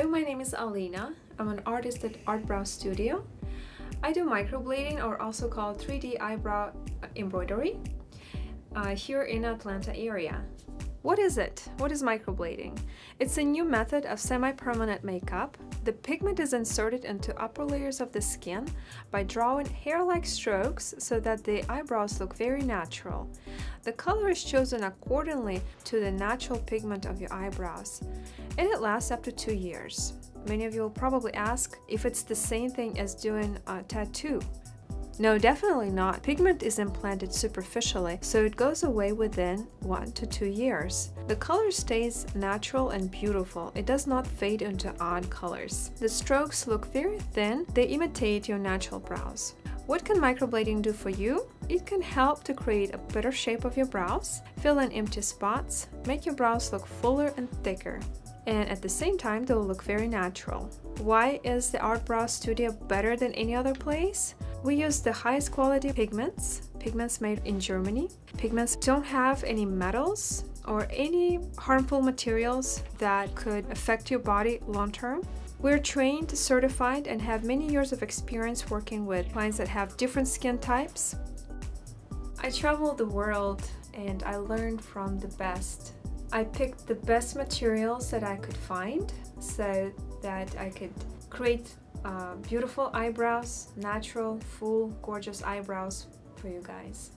Hello, my name is Alena. I'm an artist at Art Brows Studio. I do microblading, or also called 3D eyebrow embroidery, here in Atlanta area. What is it? What is microblading? It's a new method of semi-permanent makeup. The pigment is inserted into upper layers of the skin by drawing hair-like strokes so that the eyebrows look very natural. The color is chosen accordingly to the natural pigment of your eyebrows, and it lasts up to 2 years. Many of you will probably ask if it's the same thing as doing a tattoo. No, definitely not. Pigment is implanted superficially, so it goes away within 1 to 2 years. The color stays natural and beautiful. It does not fade into odd colors. The strokes look very thin. They imitate your natural brows. What can microblading do for you? It can help to create a better shape of your brows, fill in empty spots, make your brows look fuller and thicker, and at the same time they'll look very natural. Why is the Art Brows Studio better than any other place? We use the highest quality pigments made in Germany. Pigments don't have any metals or any harmful materials that could affect your body long term. We're trained, certified, and have many years of experience working with clients that have different skin types. I traveled the world and I learned from the best. I picked the best materials that I could find so that I could create beautiful eyebrows, natural, full, gorgeous eyebrows for you guys.